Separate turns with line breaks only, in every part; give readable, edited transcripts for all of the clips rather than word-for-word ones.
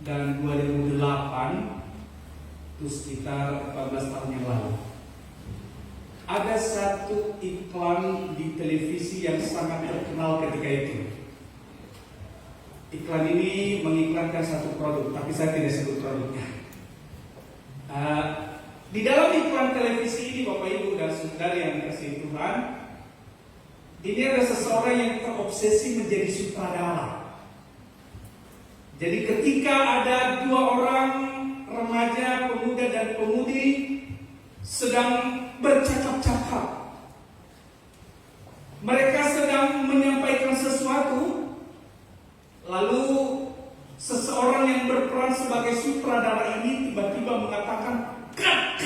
dan 2008 itu sekitar 14 tahun yang lalu. Ada satu iklan di televisi yang sangat terkenal ketika itu. Iklan ini mengiklankan satu produk, tapi saya tidak sebut produknya. Di dalam iklan televisi ini, Bapak Ibu dan Saudara yang dikasihi Tuhan, ini ada seseorang yang terobsesi menjadi sutradara. Jadi ketika ada dua orang remaja, pemuda dan pemudi sedang bercakap-cakap, mereka sedang menyampaikan sesuatu, lalu seseorang yang berperan sebagai sutradara ini tiba-tiba mengatakan, "Cut!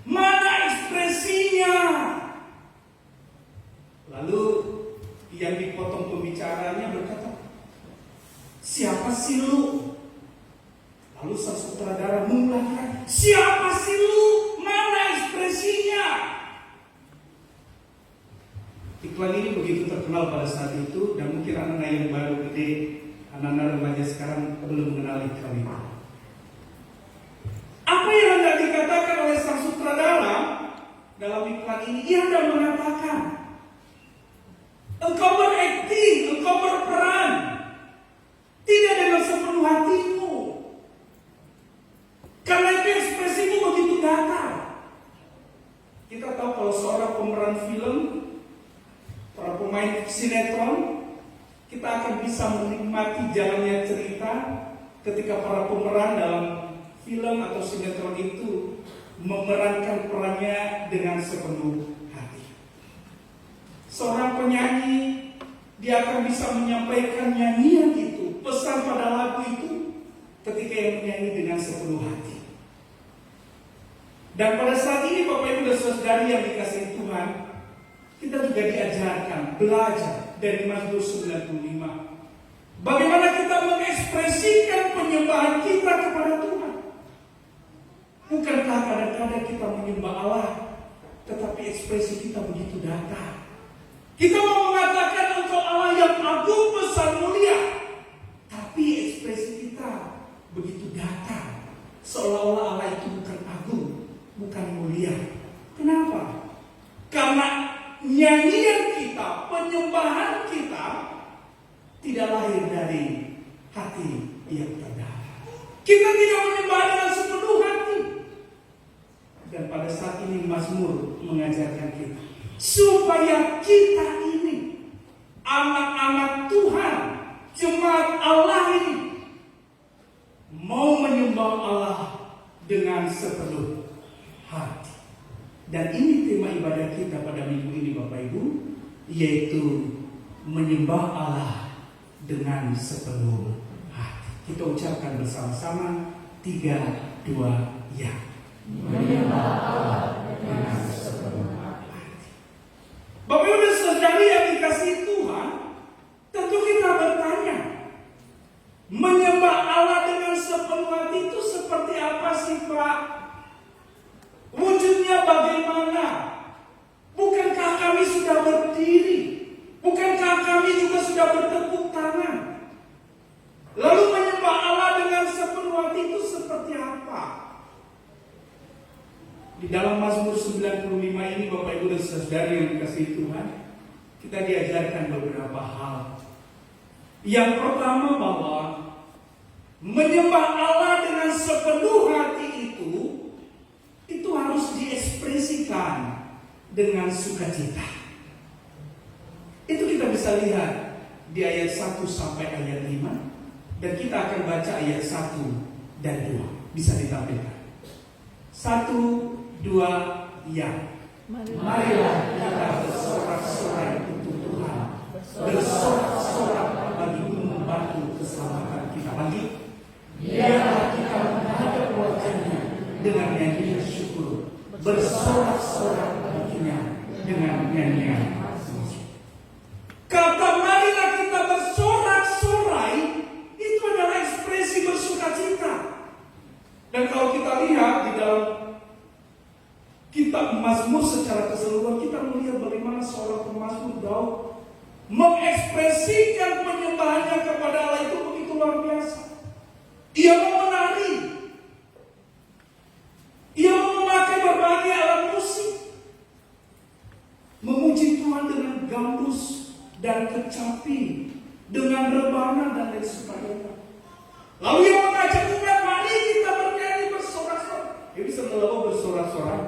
Mana ekspresinya?" Lalu yang dipotong pembicaranya berkata, "Siapa sih lu?" Lalu sang sutradara mengulangi, "Siapa sih lu? Mana ekspresinya?" Iklan ini begitu terkenal pada saat itu, dan mungkin anak-anak yang baru gede, anak-anak remaja sekarang belum mengenal iklan itu. Apa yang hendak dikatakan oleh sang sutradara dalam iklan ini? Ia hendak mengatakan, engkau berakting, engkau berperan tidak dengan sepenuh hatimu, karena itu ekspresimu begitu datar. Kita tahu kalau seorang pemeran film, para pemain sinetron, kita akan bisa menikmati jalannya cerita ketika para pemeran dalam film atau sinetron itu memerankan perannya dengan sepenuh hati. Seorang penyanyi, dia akan bisa menyampaikan nyanyian itu, pesan pada lagu itu, ketika yang menyanyi dengan sepenuh hati. Dan pada saat ini Bapak Ibu dan Saudari yang dikasihi Tuhan, kita juga diajarkan belajar dari Mazmur 95. Bagaimana kita mengekspresikan penyembahan kita kepada Tuhan. Bukankah kadang-kadang kita menyembah Allah, tetapi ekspresi kita begitu datar. Kita mau mengatakan engkau Allah yang agung, besar, mulia, tapi ekspresi kita begitu datar, seolah-olah Allah itu bukan agung, bukan mulia. Kenapa? Karena nyanyian kita, penyembahan kita tidak lahir dari hati yang terdalam. Kita tidak menyembah dengan sepenuh hati. Dan pada saat ini Mazmur mengajarkan kita supaya kita ini, anak-anak Tuhan, jemaat Allah ini, mau menyembah Allah dengan sepenuh hati. Dan ini tema ibadah kita pada minggu ini Bapak Ibu, yaitu menyembah Allah dengan sepenuh hati. Kita ucapkan bersama-sama 3, 2, ya. Menyembah Allah dengan sepenuh hati. Bapak Ibu dan Saudari yang dikasihi Tuhan, tentu kita bertanya, menyembah Allah dengan sepenuh hati itu seperti apa sih Pak? Wujudnya bagaimana? Bukankah kami sudah berdiri? Bukankah kami juga sudah bertepuk tangan? Lalu menyembah Allah dengan sepenuh hati itu seperti apa? Di dalam Mazmur 95 ini Bapak Ibu dan Saudara yang dikasihi Tuhan, kita diajarkan beberapa hal. Yang pertama, bahwa menyembah Allah dengan sepenuh hati itu harus diekspresikan dengan sukacita. Itu kita bisa lihat di ayat 1 sampai ayat 5, dan kita akan baca ayat 1 dan 2. Bisa ditampilkan. 1, 2, ya. Marilah kita bersorak-sorai untuk Tuhan, bersorak-sorak bagi membantu keselamatan kita. Bagi biarlah kita menghadap wajahnya dengan nyanyian syukur, bersorak-sorak baginya dengan nyanyian. Kata marilah kita bersorak-sorai itu adalah ekspresi bersukacita. Dan kalau kita lihat di dalam kitab Mazmur secara keseluruhan, kita melihat bagaimana seorang pemazmur Daud mengekspresikan penyembahannya kepada Allah itu begitu luar Ia mau menari. Ia mau memakai berbagai alat musik. Memuji Tuhan dengan gambus dan kecapi, dengan rebana dan lain sebagainya. Lalu ia mengajak umat, mari kita bernyanyi bersorak-sorak. Dia bisa melakukan bersorak-sorak.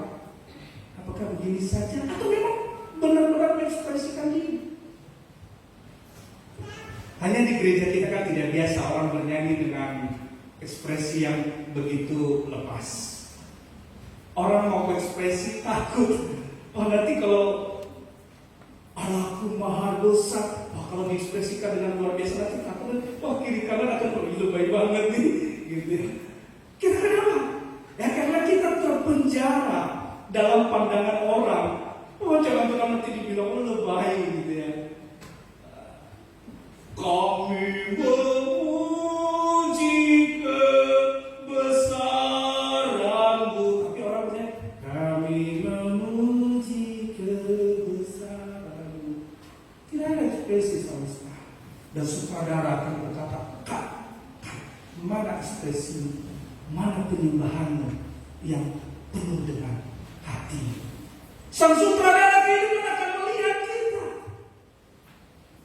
Apakah begini saja? Atau memang benar-benar mengekspresikan diri? Hanya di gereja kita kan tidak biasa orang bernyanyi dengan ekspresi yang begitu lepas. Orang mau ekspresi takut. Oh nanti kalau Allahku maha dosa, kalau diekspresikan dengan luar biasa nanti takut. Kiri kanan akan lebay banget nih, gitu. Kita kenapa? Ya karena kita terpenjara dalam pandangan orang. Jangan-jangan nanti dibilang lebay, gitu ya. Kami memuji kebesaran-Mu. Tapi orang bilang, kami memuji kebesaran-Mu. Tidak ada ekspresi sama sekali. Dan sutradara akan berkata, Kak, mana ekspresi, mana penyembahanmu yang penuh dengan hati. Sang sutradara kehidupan akan melihat kita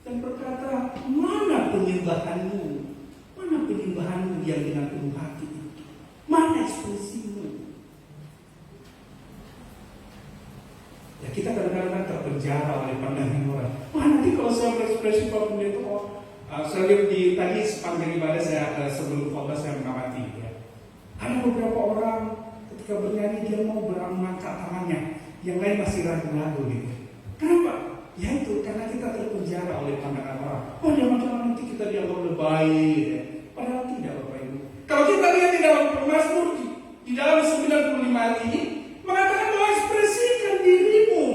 dan berkata, mana penyembahanmu? Mana penyembahanmu yang dengan penuh hati itu? Mana ekspresimu? Ya kita kadang-kadang terpenjara oleh pandangan orang. Wah nanti kalau saya berekspresi Pak Pendeta, saya lihat tadi sepanjang ibadah saya sebelum khotbah saya mengamati ya. Ada beberapa orang ketika bernyanyi dia mau mengangkat tangannya, yang lain masih ragu-ragu gitu. Kenapa? Ya itu karena kita terpenjara oleh pandangan orang. Oh jangan-jangan nanti kita dianggap lebay ya. Padahal tidak Bapak Ibu. Kalau kita lihat di dalam Mazmur di dalam 95 ayat ini mengatakan bahwa ekspresikan dirimu.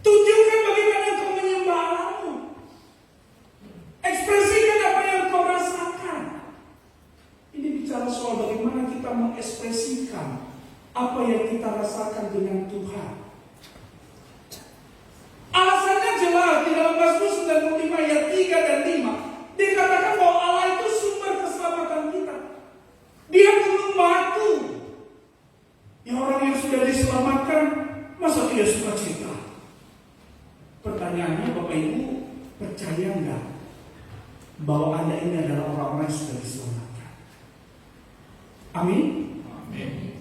Tunjukkan bagaimana engkau menyembah Allahmu. Ekspresikan apa yang kau rasakan. Ini bicara soal bagaimana kita mengekspresikan apa yang kita rasakan dengan Tuhan. Alasannya jelas di dalam Mazmur 95 ayat 3 dan 5 dikatakan bahwa Allah itu sumber keselamatan kita. Dia gunung batu. Ya orang yang sudah diselamatkan masa tidak suka cita? Pertanyaannya Bapak Ibu, percaya enggak bahwa Anda ini adalah orang-orang yang sudah diselamatkan? Amin? Amin.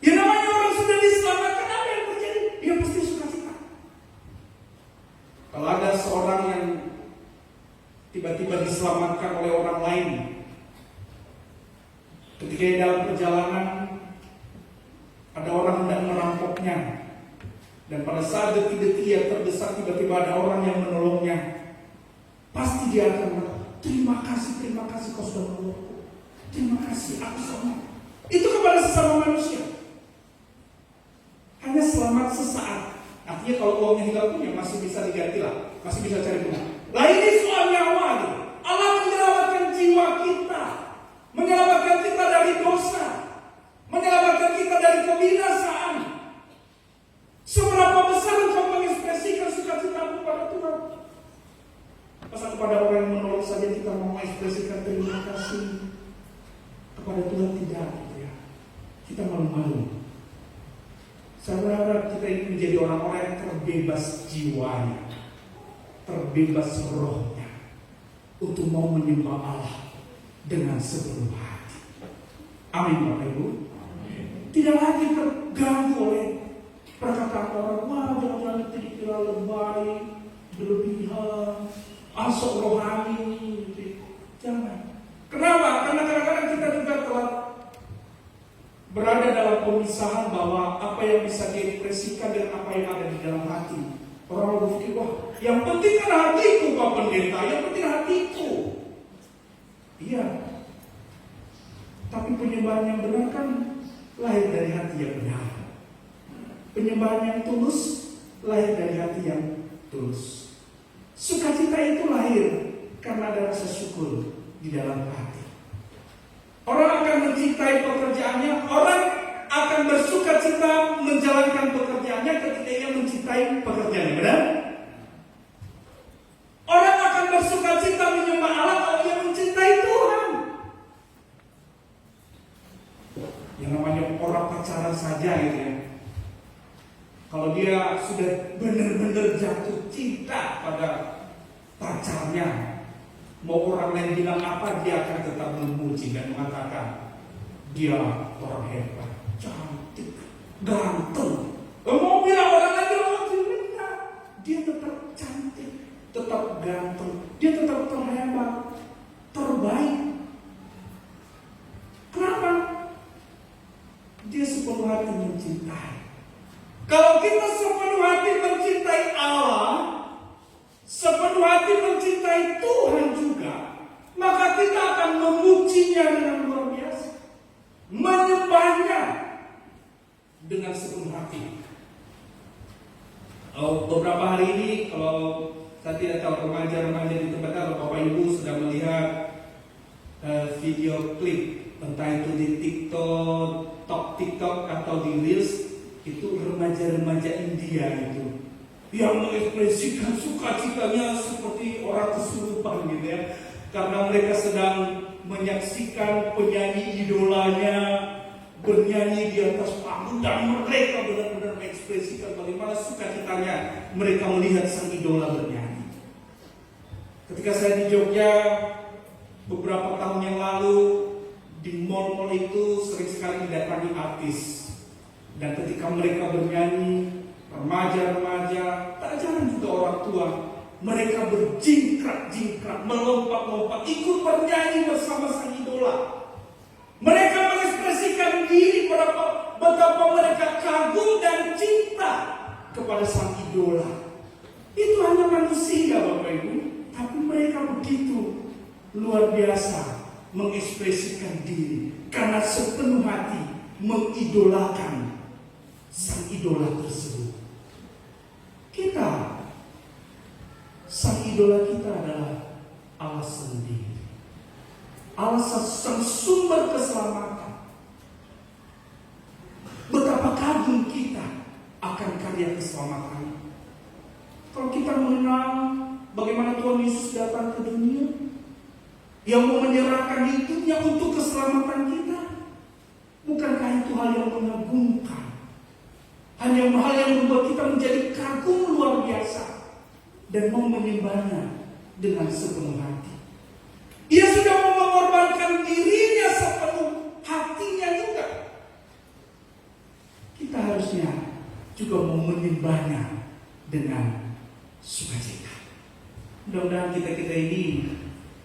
Ya namanya orang sudah diselamatkan, apa yang terjadi? Dia pasti suka cita. Kalau ada seorang yang tiba-tiba diselamatkan oleh orang lain, ketika di dalam perjalanan ada orang hendak merampoknya, dan pada saat detik-detik yang terdesak tiba-tiba ada orang yang menolongnya, pasti dia akan berkata, terima kasih kau sudah menolongku, terima kasih aku selamat. Itu kepada sesama manusia. Hanya selamat sesaat. Artinya kalau uangnya hilang pun ya masih bisa diganti lah, masih bisa cari rumah. Lah ini soal nyawa nih. Allah menyelamatkan jiwa kita, menyelamatkan kita dari dosa, menyelamatkan kita dari kebinasaan. Seberapa besar engkau mengekspresikan sukacitamu pada Tuhan? Masa kepada orang yang menolong saja kita mau mengekspresikan terima kasih, kepada Tuhan tidak, gitu ya. Kita malu-malu. Saya berharap kita ini menjadi orang-orang yang terbebas jiwanya, terbebas rohnya, untuk mau menyembah Allah dengan sepenuh hati. Amin Bapak Ibu. Tidak lagi terganggu oleh perkataan orang, wah jangan-jangan itu dikira lebay, berlebihan, asok rohani, gitu. Jangan. Kenapa? Karena kadang-kadang kita juga telah berada dalam pemisahan bahwa apa yang bisa diekspresikan dengan apa yang ada di dalam hati. Orang berpikir, wah yang penting kan hatiku Pak Pendeta, yang penting hatiku. Iya. Tapi penyembahan yang benar kan lahir dari hati yang benar. Penyembahan yang tulus lahir dari hati yang tulus. Sukacita itu lahir karena ada rasa syukur di dalam hati. Orang akan mencintai pekerjaannya, orang akan bersukacita menjalankan pekerjaannya ketika ia mencintai pekerjaannya, benar? Orang akan bersukacita menyembah Allah kalau ia mencintai Tuhan. sudah benar-benar jatuh cinta pada pacarnya, mau orang lain bilang apa, dia akan tetap memuji dan mengatakan dia orang hebat, cantik, ganteng. Mau bilang orang lain enggak, dia tetap cantik, tetap ganteng, dia tetap terhebat, terbaik. Kenapa? Dia sepenuh hati mencintai. Kalau kita sepenuh hati mencintai Allah, sepenuh hati mencintai Tuhan juga, maka kita akan memujinya dengan luar biasa, menyembahnya dengan sepenuh hati. Beberapa hari ini, kalau saya tidak tahu remaja-remaja di tempat atau Bapak Ibu sudah melihat video klip, entah itu di TikTok atau di Reels, itu remaja-remaja India itu yang mengekspresikan sukacitanya seperti orang kesurupan gitu ya, karena mereka sedang menyaksikan penyanyi idolanya bernyanyi di atas panggung dan mereka benar-benar mengekspresikan bagaimana sukacitanya mereka melihat sang idola bernyanyi. Ketika saya di Jogja beberapa tahun yang lalu, di mall-mall itu sering sekali didatangi artis. Dan ketika mereka bernyanyi, remaja-remaja, tak jarang juga orang tua, mereka berjingkrak-jingkrak, melompat-lompat, ikut bernyanyi bersama sang idola. Mereka mengekspresikan diri betapa mereka kagum dan cinta kepada sang idola. Itu hanya manusia, Bapak Ibu, tapi mereka begitu luar biasa mengekspresikan diri karena sepenuh hati mengidolakan sang idola tersebut. Kita, sang idola kita adalah Allah sendiri, Allah sang sumber keselamatan. Betapa kagum kita akan karya keselamatan. Kalau kita mengenal bagaimana Tuhan Yesus datang ke dunia, yang mau menyerahkan hidupnya untuk keselamatan kita, bukankah itu hal yang mengagumkan? Hanya hal yang membuat kita menjadi kagum luar biasa dan mau menyembahnya dengan sepenuh hati. Ia sudah mau mengorbankan dirinya sepenuh hatinya juga. Kita harusnya juga mau menyembahnya dengan sukacita. Mudah-mudahan kita ini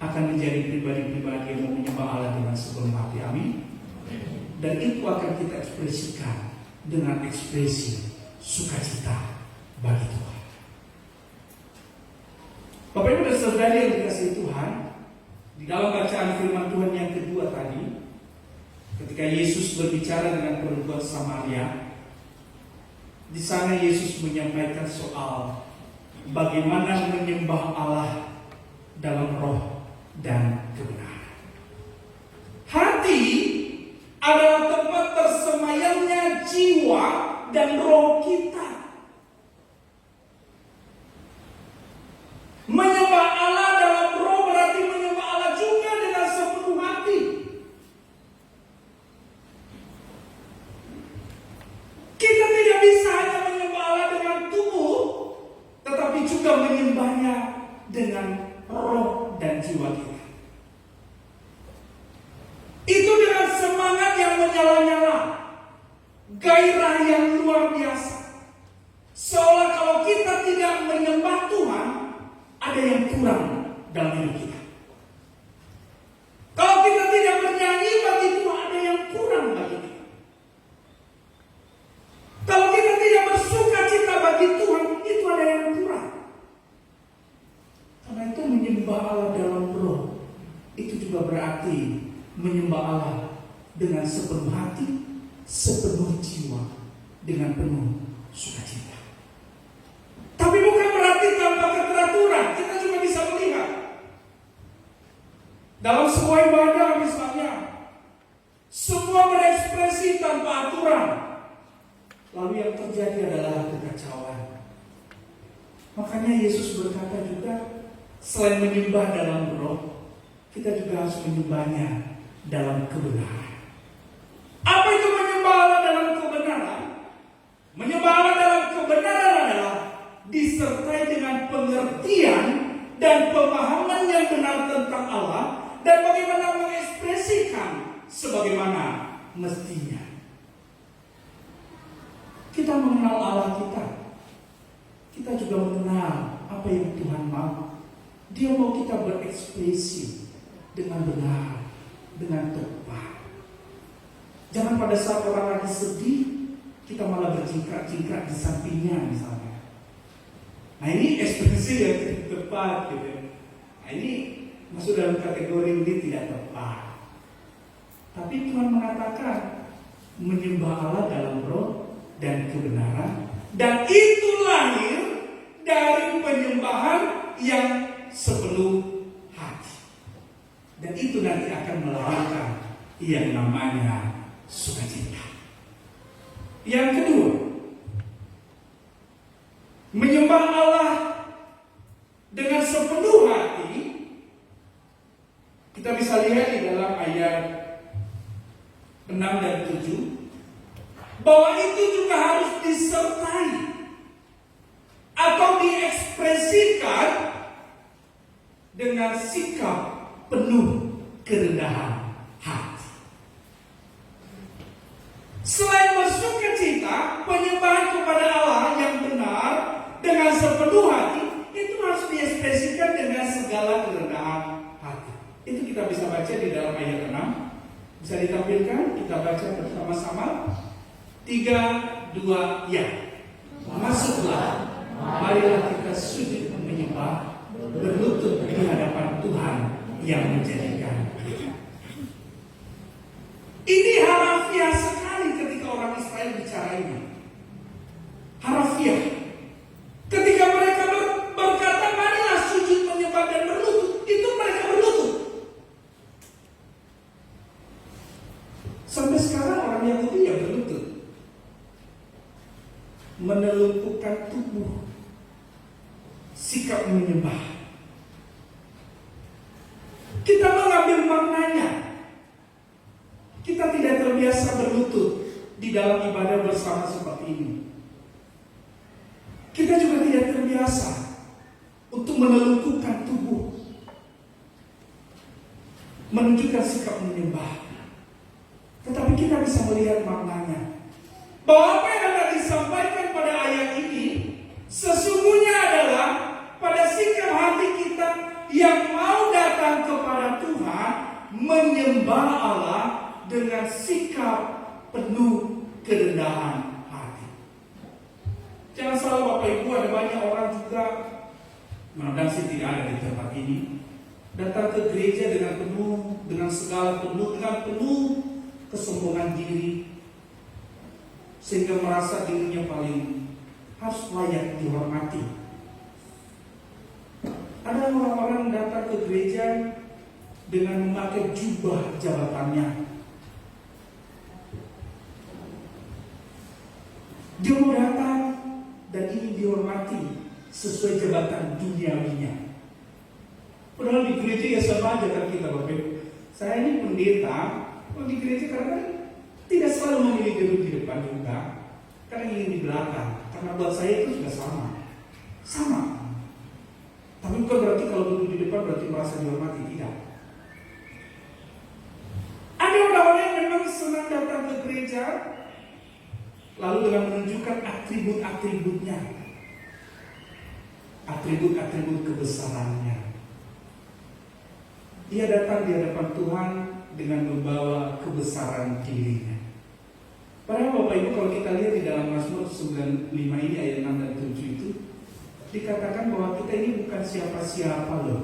akan menjadi pribadi-pribadi yang mau menyembah Allah dengan sepenuh hati. Amin. Dan itu akan kita ekspresikan dengan ekspresi sukacita bagi Tuhan. Bapak Ibu dan Saudara yang dikasihi Tuhan, di dalam bacaan firman Tuhan yang kedua tadi, ketika Yesus berbicara dengan perempuan Samaria, di sana Yesus menyampaikan soal bagaimana menyembah Allah dalam roh dan kebenaran. Hati adalah tempat tersemayamnya jiwa dan roh kita. Menyembah Allah dalam roh berarti menyembah Allah juga dengan sepenuh hati. Kita tidak bisa hanya menyembah Allah dengan tubuh, tetapi juga menyembahnya dengan roh dan jiwa kita. Itu dengan semangat yang menyala-nyala, gairah yang luar biasa. Seolah kalau kita tidak menyembah Tuhan, ada yang kurang dalam hidup kita. Kalau kita tidak bernyanyi bagi Tuhan, ada yang kurang bagi kita. Kalau kita tidak bersuka cita bagi Tuhan, itu ada yang kurang. Karena itu menyembah Allah dalam roh, itu juga berarti menyembah Allah dengan sepenuh hati, sepenuh jiwa, dengan penuh sukacita. Tapi bukan berarti tanpa keteraturan. Kita juga bisa melihat dalam sebuah ibadah misalnya, semua berekspresi tanpa aturan, lalu yang terjadi adalah kekacauan. Makanya Yesus berkata juga, selain menyembah dalam roh, kita juga harus menyembahnya dalam kebenaran. Apa itu menyembah Allah dalam kebenaran? Menyembah Allah dalam kebenaran adalah disertai dengan pengertian dan pemahaman yang benar tentang Allah dan bagaimana mengekspresikan sebagaimana mestinya. Kita mengenal Allah kita. Kita juga mengenal apa yang Tuhan mau. Dia mau kita berekspresi dengan benar, dengan tepat. Jangan pada saat orang lagi sedih, kita malah berjingkrak-jingkrak di sampingnya misalnya. Nah ini ekspresi yang tidak tepat gitu. Nah ini masuk dalam kategori ini tidak tepat. Tapi Tuhan mengatakan menyembah Allah dalam roh dan kebenaran, dan itu lahir dari penyembahan yang sepenuh hati. Dan itu nanti akan melahirkan yang namanya sukacita. Yang kedua, menyembah Allah dengan sepenuh hati. Kita bisa lihat di dalam ayat 6 dan 7 bahwa itu juga harus disertai atau diekspresikan dengan sikap penuh kerendahan hati. Selain bersukacita, penyembahan kepada Allah yang benar dengan sepenuh hati itu harus diekspresikan dengan segala kerendahan hati. Itu kita bisa baca di dalam ayat 6. Bisa ditampilkan, kita baca bersama-sama. 3, 2, ya. Masuklah, marilah kita sujud menyembah, berlutut di hadapan Tuhan yang menjadikan kita. Ini harafiah sekali ketika orang Israel bicara ini. Harafiah. Ketika mereka berkata, marilah sujud menyembah dan berlutut, itu mereka berlutut. Sampai sekarang orang Yahudi yang berlutut, menelungkupkan tubuh, sikap menyembah. Kita mengambil maknanya. Kita tidak terbiasa berlutut di dalam ibadah bersama seperti ini. Kita juga tidak terbiasa untuk menelungkupkan tubuh, menunjukkan sikap menyembah. Tetapi kita bisa melihat maknanya, bahwa apa yang akan disampaikan pada ayat ini sesungguhnya adalah pada sikap hati kita yang mau datang kepada Tuhan, menyembah Allah dengan sikap penuh kerendahan hati. Jangan salah Bapak Ibu, ada banyak orang juga, mudah-mudahan sih tidak ada di tempat ini, datang ke gereja dengan penuh, dengan penuh kesombongan diri, sehingga merasa dirinya paling harus layak dihormati. Ada orang-orang datang ke gereja dengan memakai jubah jabatannya. Dia mau datang dan ingin dihormati sesuai jabatan duniawinya. Padahal di gereja ya sama aja kan kita Bapak. Saya ini pendeta, di gereja karena tidak selalu memilih duduk di depan juga, karena ingin di belakang. Karena buat saya itu juga sama. Tapi bukan berarti kalau duduk di depan berarti merasa dihormati, tidak. Ada orang-orang yang memang senang datang ke gereja, lalu dengan menunjukkan atribut-atributnya, atribut-atribut kebesarannya. Dia datang di hadapan Tuhan dengan membawa kebesaran dirinya. Padahal Bapak Ibu, kalau kita lihat di dalam Mazmur 95 ini ayat 6 dan 7 itu dikatakan bahwa kita ini bukan siapa-siapa loh.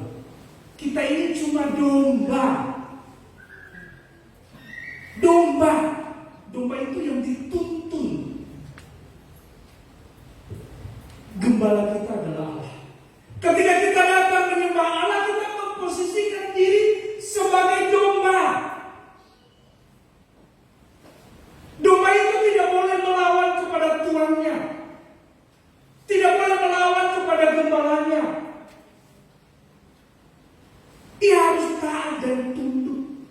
Kita ini cuma domba. Domba itu yang dituntun. Gembala kita adalah Allah. Ketika kita datang menyembah Allah, kita memposisikan diri sebagai domba. Domba itu tidak boleh melawan kepada tuannya, tidak boleh melawan kepada gembalanya. Ia harus taat dan tunduk.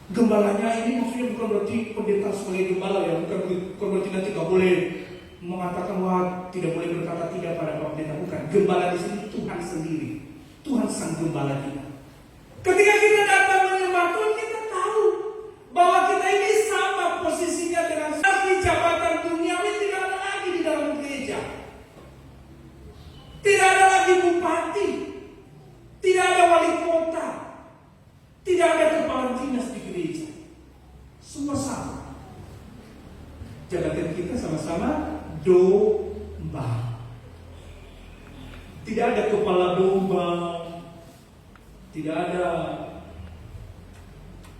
Gembalanya ini maksudnya bukan berarti pendeta sebagai gembala ya, bukan berarti nanti gak boleh mengatakan wah tidak boleh berkata tidak pada pendeta, bukan. Gembala di sini Tuhan sendiri. Tuhan sang gembala kita. Ketika kita datang menyembah Tuhan, kita tahu bahwa kita ini sama posisinya dengan saksi jabatan duniawi. Tidak ada lagi di dalam gereja. Tidak ada lagi bupati, tidak ada wali kota, tidak ada kepala dinas di gereja. Semua sama. Jabatan kita sama-sama domba. Tidak ada kepala domba, tidak ada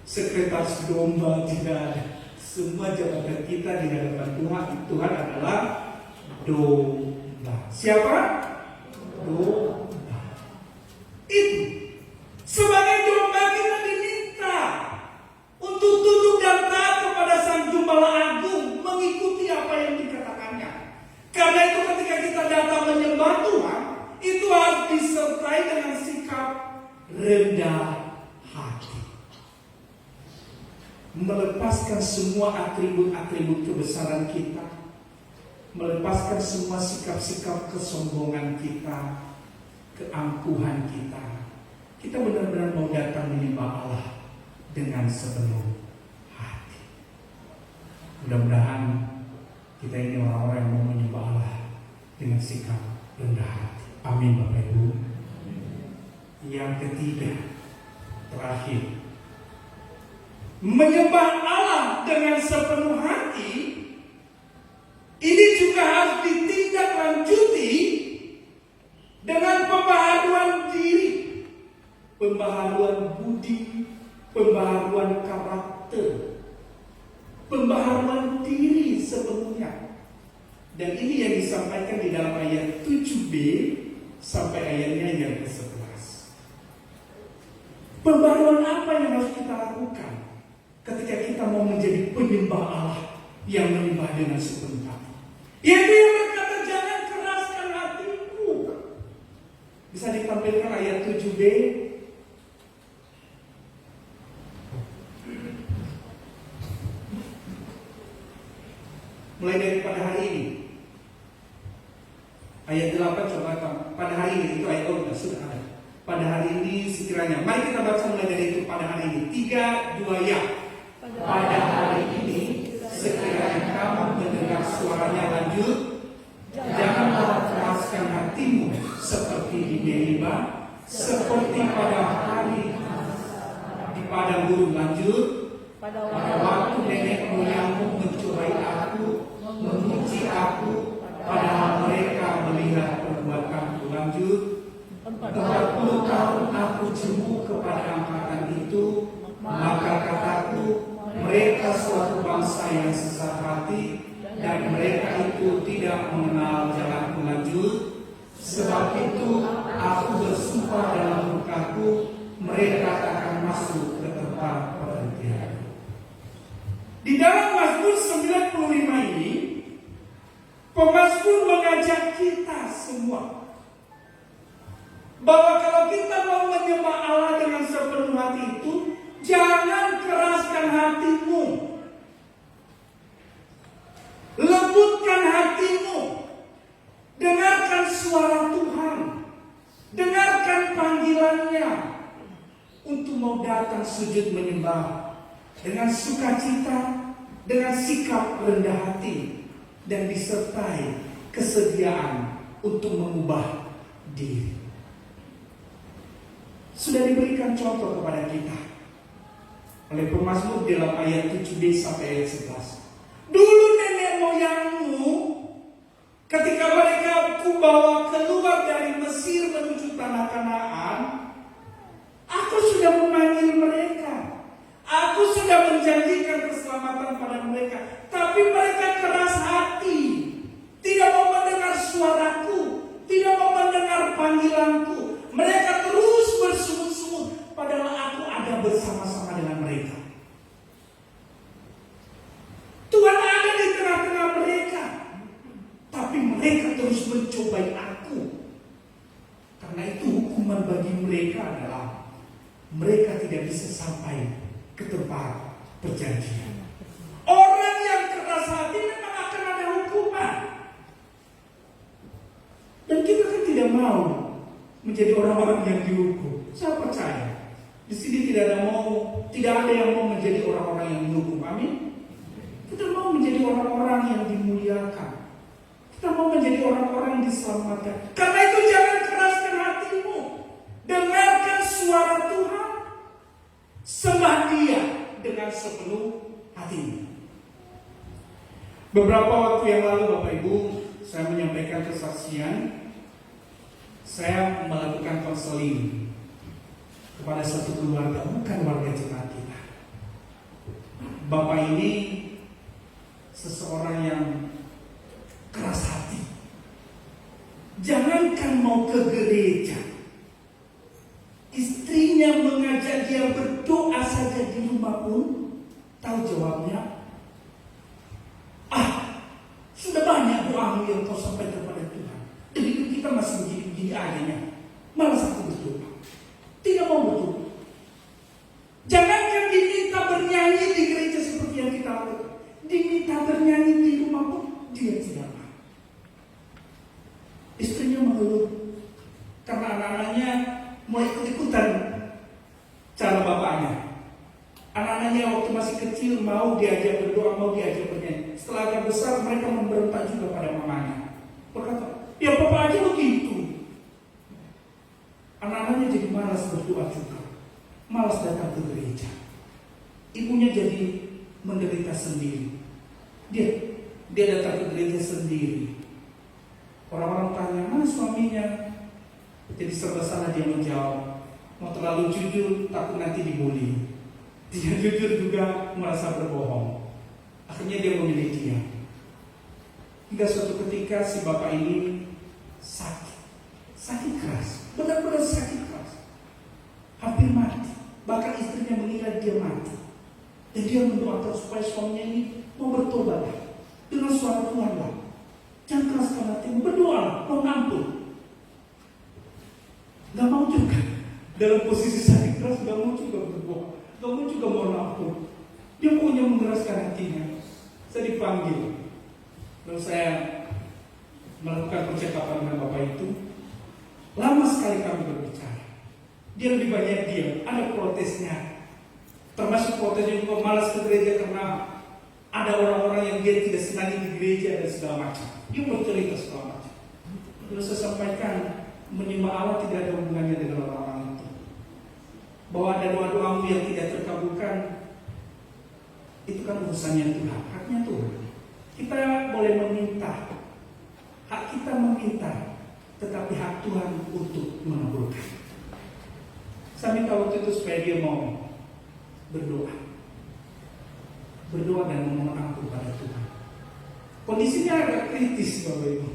sekretaris domba, tidak ada. Semua jabatan kita di hadapan Tuhan, Tuhan adalah domba. Siapa? Domba. Itu. Sebagai domba kita diminta untuk tunduk dan taat kepada Sang Gembala Agung, mengikuti apa yang dikatakannya. Karena itu ketika kita datang menyembah Tuhan, itu harus disertai dengan sikap rendah hati. Melepaskan semua atribut-atribut kebesaran kita, melepaskan semua sikap-sikap kesombongan kita, keangkuhan kita. Kita benar-benar mau datang menyembah Allah dengan sepenuh hati. Mudah-mudahan kita ini orang-orang yang mau menyembah Allah dengan sikap rendah hati. Amin Bapak Ibu. Yang ketiga, terakhir, menyembah Allah dengan sepenuh hati ini juga harus ditindaklanjuti dengan pembaharuan diri, pembaharuan budi, pembaharuan karakter, pembaharuan diri sepenuhnya. Dan ini yang disampaikan di dalam ayat 7b sampai ayatnya yang ke-11. Pembaharuan apa yang harus kita lakukan ketika kita mau menjadi penyembah Allah yang menyembah dengan sepenuh hati? Yaitu yang berkata, jangan keraskan hatimu. Bisa ditampilkan ayat 7b. Mulai daripada hari ini. Ayat 8 coba pada hari ini, itu ayat sudah ada. Pada hari ini sekiranya, mari kita baca mulai dari itu. Pada hari ini 3, 2 ya. Pada hari ini sekiranya kamu mendengar suaranya, lanjut, janganlah keraskan hatimu seperti di Meriba, seperti pada hari di padang gurun, lanjut, pada waktu nenek moyangmu mencobai aku, memuji aku, padahal mereka melihat perbuatanku, lanjut, 40 tahun aku jemu kepada angkatan itu, maka kataku, mereka suatu bangsa yang sesat hati, dan mereka itu tidak mengenal jalanku, lanjut, sebab itu aku bersumpah dalam murkaku, mereka akan masuk ke tempat perhentian. Di dalam Mazmur 95 ini, pemazmur mengajak kita semua bahwa kalau kita mau menyembah Allah dengan sepenuh hati itu, jangan keraskan hatimu, lembutkan hatimu, dengarkan suara Tuhan, dengarkan panggilannya untuk mau datang sujud menyembah dengan sukacita, dengan sikap rendah hati, dan disertai kesediaan untuk mengubah diri. Sudah diberikan contoh kepada kita oleh pemazmur dalam ayat 7b sampai ayat 11. Dulu nenek moyangmu, ketika mereka kubawa keluar dari Mesir menuju tanah Kanaan, aku sudah memanggil mereka, aku sudah menjanjikan keselamatan pada mereka, tapi mereka keras hati, tidak mau mendengar suaraku, tidak mau mendengar panggilanku. Mereka terus bersungut-sungut, padahal aku ada bersama-sama dengan mereka. Tuhan ada di tengah-tengah mereka, tapi mereka terus mencobai aku. Karena itu hukuman bagi mereka adalah mereka tidak bisa sampai ke tempat perjanjian. Orang yang keras hati memang akan ada hukuman. menjadi orang-orang yang dihukum. Saya percaya di sini tidak ada yang mau menjadi orang-orang yang dihukum. Amin. Kita mau menjadi orang-orang yang dimuliakan. Kita mau menjadi orang-orang yang diselamatkan. Karena itu jangan keraskan hatimu. Dengarkan suara Tuhan. Sembah Dia dengan sepenuh hatimu. Beberapa waktu yang lalu Bapak Ibu, saya menyampaikan kesaksian. Saya melakukan konseling kepada satu keluarga, bukan warga jemaat kita. Bapak ini seseorang yang keras hati. Jangankan mau ke gereja, istrinya mengajak dia berdoa saja di rumah pun, tahu jawabnya? Sudah banyak doamu yang kau sampaikan kepada Tuhan. Jadi kita masih begini-begini adanya. Malas aku berdoa. Tidak mau berdoa. Jangankan diminta bernyanyi di gereja seperti yang kita lakukan, diminta bernyanyi di rumah pun dia tidak mau. Istrinya mengeluh karena anak-anaknya mulai ikut-ikutan cara bapaknya. Anak-anaknya waktu masih kecil mau diajak berdoa, mau diajak bernyanyi. Setelah agak besar mereka memberontak juga pada mamanya. Berkata, ya papa aja begitu. Anak-anaknya jadi malas berdoa juga, malas datang ke gereja. Ibunya jadi menderita sendiri. Dia datang ke gereja sendiri. Orang-orang tanya, mana suaminya? Jadi serba salah dia menjawab. Mau terlalu jujur, takut nanti dibully. Dia jujur juga merasa berbohong. Akhirnya dia memilih diam. Hingga suatu ketika si bapak ini sakit keras, benar-benar sakit keras, hampir mati. Bahkan istrinya mengira dia mati. Dan dia mendoakan supaya suaminya ini mau bertobat dengan suara Tuhan lah. Jangan keraskan hatimu, berdoa, mohon ampun. Gak mau juga dalam posisi sakit keras, gak mau juga berdoa, gak mau juga mohon ampun. Dia maunya mengeraskan hatinya. Saya dipanggil, lalu saya melakukan percakapan dengan bapak itu. Lama sekali kami berbicara. Dia lebih banyak diam, ada protesnya. Termasuk protesnya juga malas ke gereja karena ada orang-orang yang dia tidak senangi di gereja dan segala macam. Dia bercerita segala macam. Lalu saya sampaikan, menyembah Allah tidak ada hubungannya dengan orang-orang itu. Bahwa ada doa-doamu yang tidak terkabulkan, itu kan urusannya Tuhan, haknya Tuhan. Kita boleh meminta, hak kita meminta, tetapi hak Tuhan untuk mengabulkan. Saya minta waktu itu supaya dia mau berdoa dan memohon ampun pada Tuhan. Kondisinya agak kritis Bapak Ibu,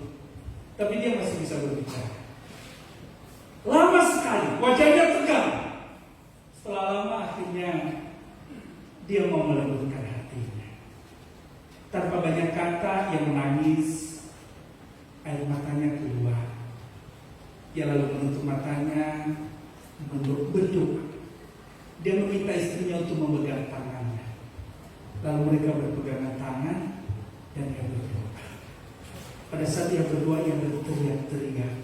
tapi dia masih bisa berbicara. Lama sekali, wajahnya tegang. Setelah lama akhirnya dia mau melembutkan hatinya. Tanpa banyak kata, yang menangis, air matanya keluar. Dia lalu menutup matanya, berdoa. Dia meminta istrinya untuk memegang tangannya. Lalu mereka berpegangan tangan dan dia berdoa. Pada saat dia berdoa, dia berteriak-teriak.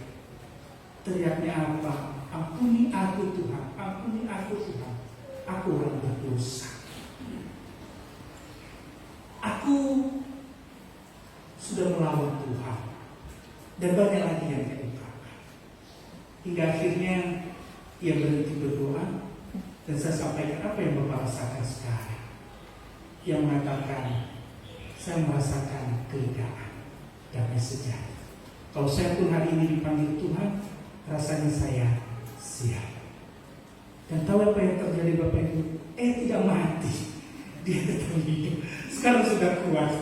Teriaknya apa? Ampuni aku Tuhan, ampuni aku Tuhan. Aku orang berdosa. Aku sudah melawan Tuhan. Dan banyak lagi yang dia ungkapkan. Hingga akhirnya ia berhenti berdoa. Dan saya sampaikan apa yang Bapak rasakan sekarang. Ia mengatakan, saya merasakan kelegaan, damai sejahtera. Kalau saya pun hari ini dipanggil Tuhan, rasanya saya siap. Dan tahu apa yang terjadi Bapak Ibu? Tidak mati. Dia tetap hidup. Sekarang sudah kuat.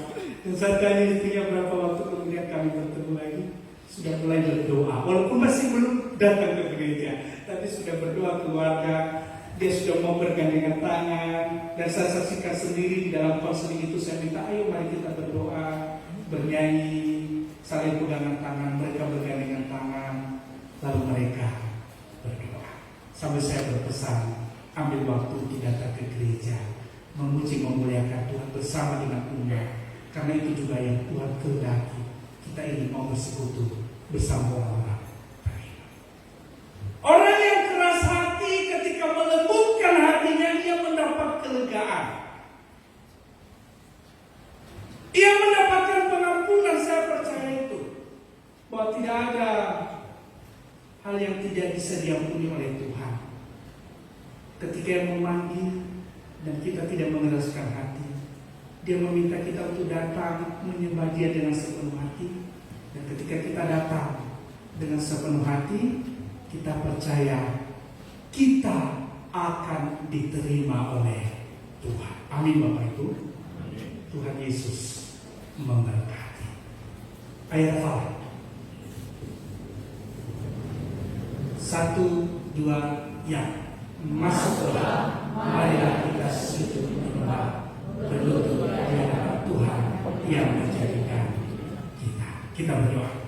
Dan saya tanya istrinya berapa waktu kemudian kami bertemu lagi, sudah mulai berdoa. Walaupun masih belum datang ke gereja, tapi sudah berdoa keluarga. Dia sudah mau bergandengan tangan. Dan saya saksikan sendiri di dalam konseling itu, saya minta ayo mari kita berdoa, bernyanyi, saling pegangan tangan, mereka bergandengan tangan, lalu mereka berdoa. Sampai saya berpesan, ambil waktu tidak datang ke gereja, memuji memuliakan Tuhan bersama dengan umat. Karena itu juga yang Tuhan kehendaki, kita ini mau bersekutu bersama orang-orang beriman. bisa diampuni oleh Tuhan. Ketika yang memanggil dan kita tidak mengeraskan hati, Dia meminta kita untuk datang menyembah Dia dengan sepenuh hati. Dan ketika kita datang dengan sepenuh hati, kita percaya kita akan diterima oleh Tuhan. Amin Bapak Ibu. Tuhan Yesus memberkati. Ayat Fala 1, 2, ya. Masuklah, marilah kita sujud menyembah, berlutut di hadapan Tuhan yang menjadikan kita. Kita berdoa.